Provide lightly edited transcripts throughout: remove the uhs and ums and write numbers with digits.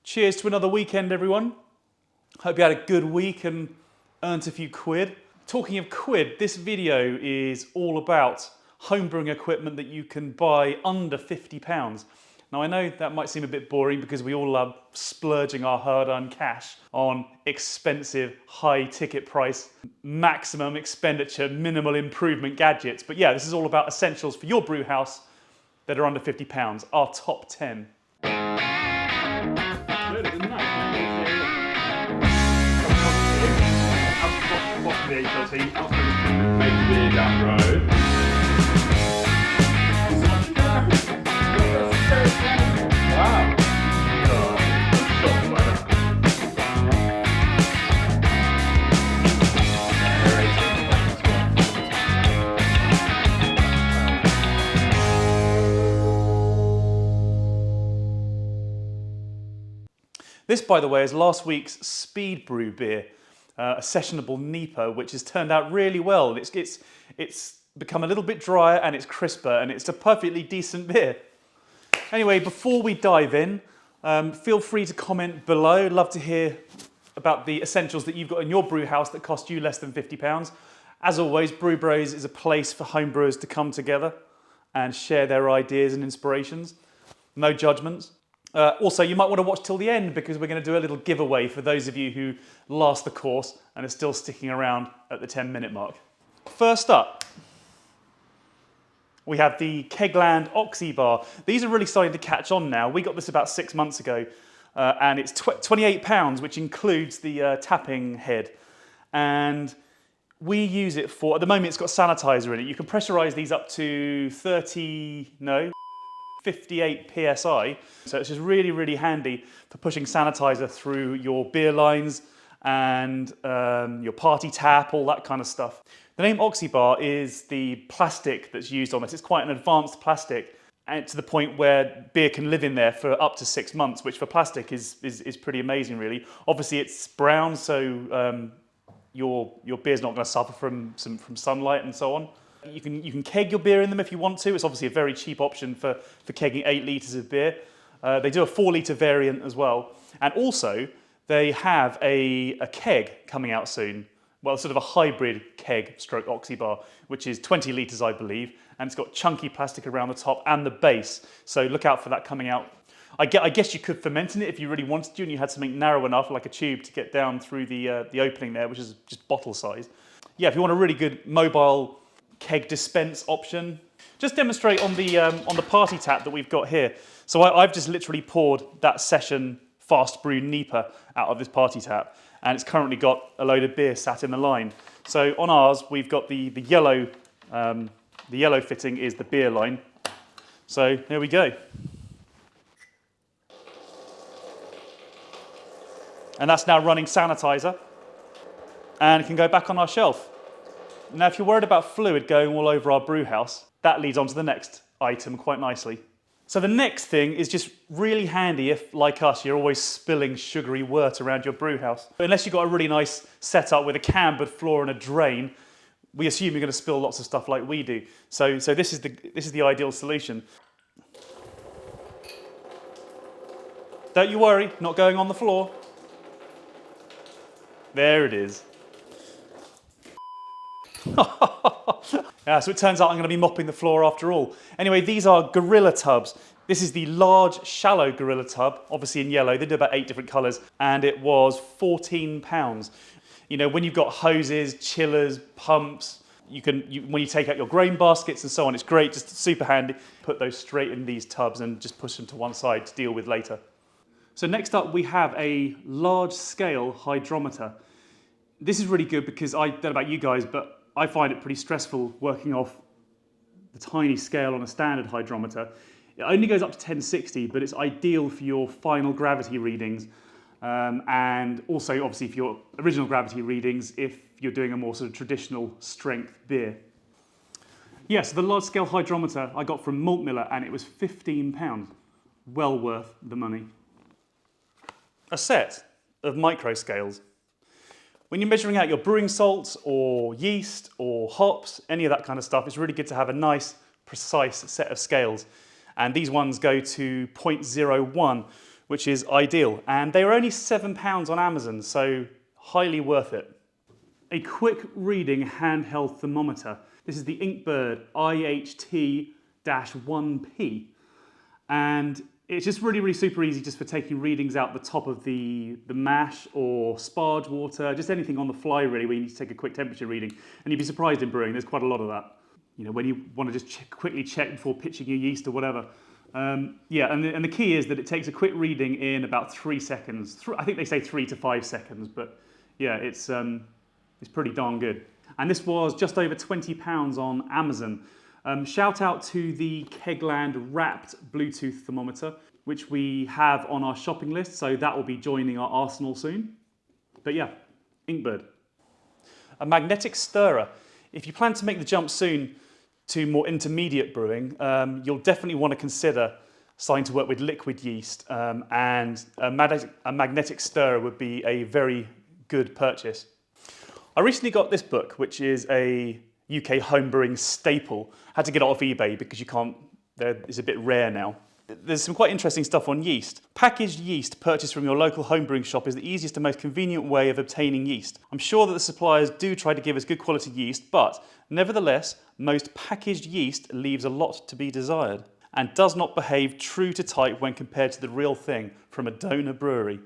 Cheers to another weekend, everyone. Hope you had a good week and earned a few quid. Talking of quid, this video is all about homebrewing equipment that you can buy under £50. Now I know that might seem a bit boring because we all love splurging our hard-earned cash on expensive, high ticket price, maximum expenditure, minimal improvement gadgets. But yeah, this is all about essentials for your brew house that are under £50, our top 10. This, by the way, is last week's Speed Brew beer, a sessionable NEPA, which has turned out really well. It's become a little bit drier and it's crisper and it's a perfectly decent beer. Anyway, before we dive in, feel free to comment below. Love to hear about the essentials that you've got in your brew house that cost you less than £50. As always, Brew Bros is a place for homebrewers to come together and share their ideas and inspirations. No judgments. Also, you might want to watch till the end because we're going to do a little giveaway for those of you who last the course and are still sticking around at the 10-minute mark. First up, we have the KegLand Oxebar. These are really starting to catch on now. We got this about 6 months ago and it's £28, which includes the tapping head. And we use it for, at the moment it's got sanitizer in it. You can pressurize these up to 58 PSI. So it's just really, really handy for pushing sanitizer through your beer lines and your party tap, all that kind of stuff. The name Oxebar is the plastic that's used on this. It's quite an advanced plastic, and to the point where beer can live in there for up to 6 months, which for plastic is pretty amazing, really. Obviously it's brown, so your beer's not going to suffer from sunlight and so on. You can keg your beer in them if you want to. It's obviously a very cheap option for kegging 8 litres of beer. They do a 4-litre variant as well. And also, they have a keg coming out soon. Well, sort of a hybrid keg stroke Oxebar, which is 20 litres, I believe. And it's got chunky plastic around the top and the base. So look out for that coming out. I guess you could ferment in it if you really wanted to and you had something narrow enough, like a tube, to get down through the opening there, which is just bottle size. Yeah, if you want a really good mobile keg dispense option. Just demonstrate on the party tap that we've got here. So I've just literally poured that session fast brew NEPA out of this party tap, and it's currently got a load of beer sat in the line. So on ours, we've got the yellow fitting is the beer line. So here we go. And that's now running sanitizer, and it can go back on our shelf. Now, if you're worried about fluid going all over our brew house, that leads on to the next item quite nicely. So the next thing is just really handy if, like us, you're always spilling sugary wort around your brew house. But unless you've got a really nice setup with a cambered floor and a drain, we assume you're going to spill lots of stuff like we do. So this is the ideal solution. Don't you worry, not going on the floor. There it is. Yeah, so it turns out I'm going to be mopping the floor after all. Anyway, these are Gorilla tubs. This is the large, shallow Gorilla tub, obviously in yellow. They do about 8 different colours, and it was £14. You know, when you've got hoses, chillers, pumps, when you take out your grain baskets and so on, it's great, just super handy. Put those straight in these tubs and just push them to one side to deal with later. So next up, we have a large-scale hydrometer. This is really good because I don't know about you guys, but I find it pretty stressful working off the tiny scale on a standard hydrometer. It only goes up to 1060, but it's ideal for your final gravity readings, and also obviously for your original gravity readings if you're doing a more sort of traditional strength beer. Yeah, so the large scale hydrometer I got from Malt Miller, and it was £15. Well worth the money. A set of micro scales. When you're measuring out your brewing salts or yeast or hops, any of that kind of stuff, it's really good to have a nice, precise set of scales. And these ones go to 0.01, which is ideal. And they were only £7 on Amazon, so highly worth it. A quick reading handheld thermometer. This is the Inkbird IHT-1P. And it's just really super easy just for taking readings out the top of the mash or sparge water, just anything on the fly really where you need to take a quick temperature reading. And you'd be surprised in brewing, there's quite a lot of that. You know, when you want to just quickly check before pitching your yeast or whatever. Yeah, and the key is that it takes a quick reading in about 3 seconds. I think they say 3 to 5 seconds, but yeah, it's pretty darn good. And this was just over £20 on Amazon. Shout out to the KegLand wrapped Bluetooth thermometer, which we have on our shopping list, so that will be joining our arsenal soon. But yeah, Inkbird. A magnetic stirrer. If you plan to make the jump soon to more intermediate brewing, you'll definitely want to consider starting to work with liquid yeast, and a magnetic stirrer would be a very good purchase. I recently got this book, which is a UK homebrewing staple. I had to get it off eBay because it's a bit rare now. There's some quite interesting stuff on yeast. Packaged yeast purchased from your local homebrewing shop is the easiest and most convenient way of obtaining yeast. I'm sure that the suppliers do try to give us good quality yeast, but nevertheless, most packaged yeast leaves a lot to be desired and does not behave true to type when compared to the real thing from a donor brewery.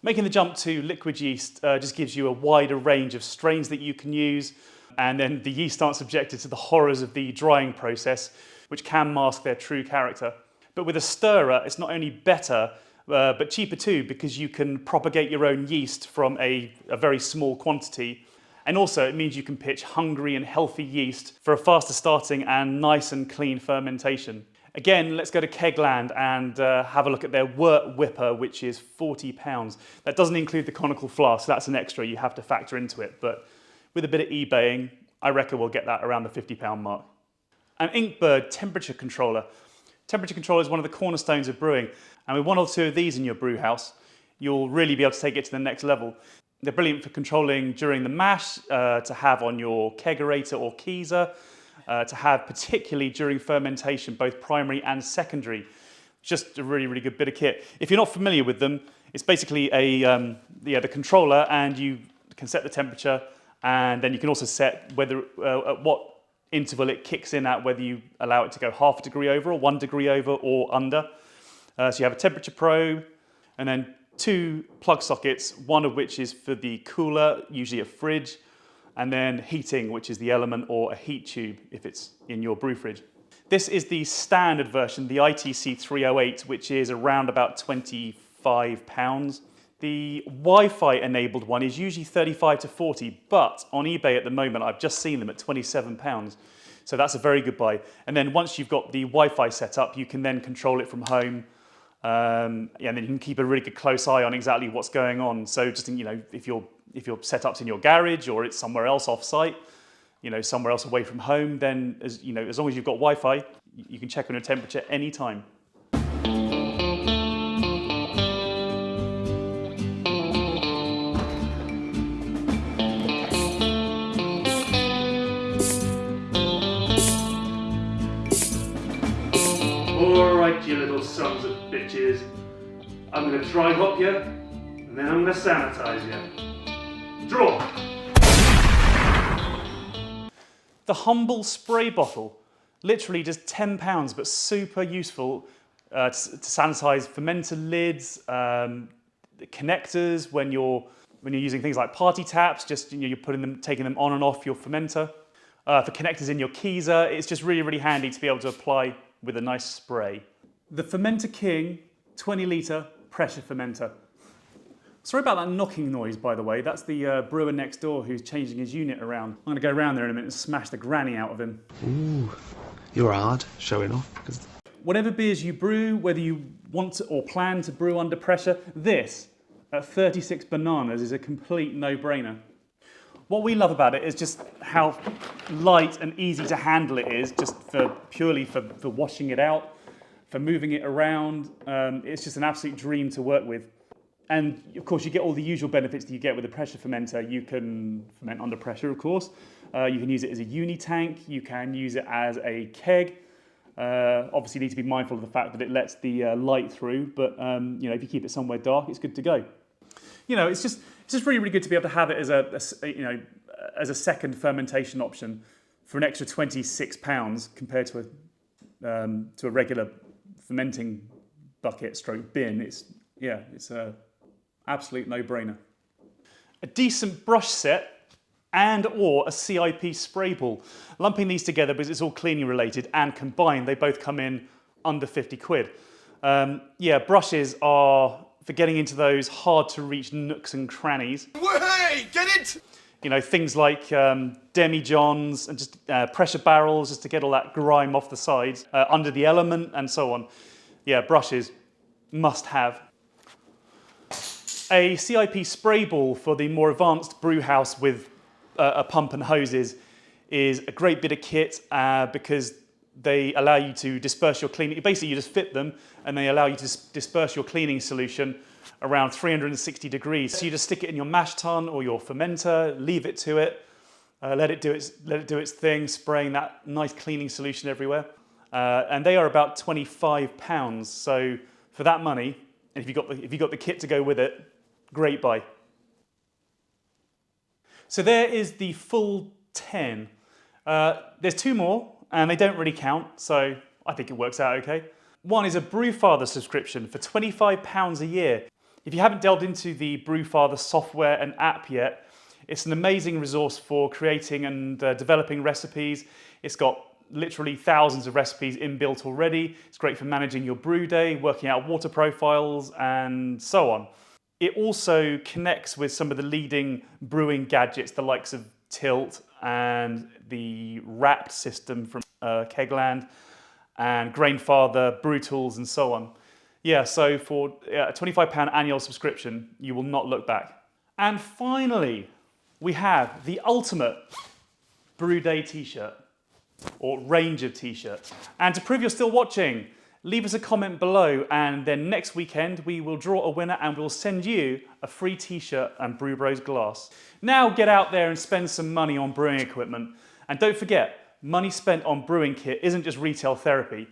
Making the jump to liquid yeast just gives you a wider range of strains that you can use, and then the yeast aren't subjected to the horrors of the drying process, which can mask their true character. But with a stirrer, it's not only better, but cheaper too, because you can propagate your own yeast from a very small quantity. And also it means you can pitch hungry and healthy yeast for a faster starting and nice and clean fermentation. Again, let's go to KegLand and have a look at their wort whipper, which is £40. That doesn't include the conical flask, that's an extra you have to factor into it. But with a bit of eBaying, I reckon we'll get that around the £50 mark. An Inkbird temperature controller. Temperature control is one of the cornerstones of brewing, and with 1 or 2 of these in your brew house, you'll really be able to take it to the next level. They're brilliant for controlling during the mash, to have on your kegerator or keezer, to have particularly during fermentation, both primary and secondary. Just a really good bit of kit. If you're not familiar with them, it's basically the controller, and you can set the temperature, and then you can also set whether at what interval it kicks in at, whether you allow it to go half a degree over or 1 degree over or under. So you have a temperature probe and then 2 plug sockets, one of which is for the cooler, usually a fridge, and then heating, which is the element or a heat tube if it's in your brew fridge. This is the standard version, the ITC 308, which is around about £25. The Wi-Fi enabled one is usually 35 to 40, but on eBay at the moment, I've just seen them at £27. So that's a very good buy. And then once you've got the Wi-Fi set up, you can then control it from home. And then you can keep a really good close eye on exactly what's going on. So just, if your setup's in your garage or it's somewhere else off-site, somewhere else away from home, then as long as you've got Wi-Fi, you can check on your temperature anytime. Alright, you little sons of bitches. I'm going to dry hop you, and then I'm going to sanitize you. Draw! The humble spray bottle. Literally just £10, but super useful to sanitize fermenter lids, the connectors when you're using things like party taps, just you're taking them on and off your fermenter. For connectors in your keezer, it's just really handy to be able to apply with a nice spray. The Fermenter King 20 litre pressure fermenter. Sorry about that knocking noise, by the way. That's the brewer next door who's changing his unit around. I'm going to go around there in a minute and smash the granny out of him. Ooh, you're hard, showing off. Whatever beers you brew, whether you want to or plan to brew under pressure, this at 36 bananas is a complete no-brainer. What we love about it is just how light and easy to handle it is, just purely for washing it out, for moving it around. It's just an absolute dream to work with. And of course you get all the usual benefits that you get with a pressure fermenter. You can ferment under pressure, of course. You can use it as a uni tank. You can use it as a keg. Obviously, you need to be mindful of the fact that it lets the light through, but you know, if you keep it somewhere dark, it's good to go. You know, it's just really, really good to be able to have it as as a second fermentation option for an extra £26 compared to a regular fermenting bucket stroke bin. It's a absolute no-brainer. A decent brush set and or a CIP spray ball. Lumping these together because it's all cleaning related, and combined they both come in under 50 quid. Yeah, brushes are for getting into those hard to reach nooks and crannies. Hey, get it! You know, things like demi-johns and just pressure barrels just to get all that grime off the sides, under the element and so on. Yeah, brushes, must have. A CIP spray ball for the more advanced brew house with a pump and hoses is a great bit of kit because they allow you to disperse your cleaning. Basically, you just fit them and they allow you to disperse your cleaning solution around 360 degrees. So you just stick it in your mash tun or your fermenter, leave it to it, let it do its thing, spraying that nice cleaning solution everywhere. And they are about £25. So for that money, and if you got the kit to go with it, great buy. So there is the full 10. There's two more, and they don't really count, so I think it works out okay. One is a Brewfather subscription for £25 a year. If you haven't delved into the Brewfather software and app yet, it's an amazing resource for creating and developing recipes. It's got literally thousands of recipes inbuilt already. It's great for managing your brew day, working out water profiles, and so on. It also connects with some of the leading brewing gadgets, the likes of Tilt and the Wrapped system from KegLand and Grainfather, Brew Tools, and so on. Yeah, so for a £25 annual subscription, you will not look back. And finally, we have the ultimate Brew Day t-shirt, or range of t-shirts. And to prove you're still watching, leave us a comment below, and then next weekend we will draw a winner and we'll send you a free t-shirt and Brew Bros glass. Now get out there and spend some money on brewing equipment. And don't forget, money spent on brewing kit isn't just retail therapy,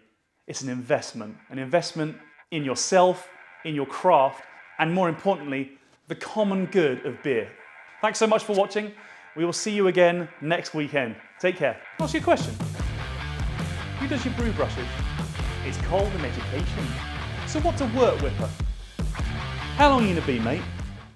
it's an investment in yourself, in your craft, and more importantly, the common good of beer. Thanks so much for watching. We will see you again next weekend. Take care. I'll ask you a question. Who does your brew brushes? It's called an education. So what's a wort whipper? How long are you gonna be, mate?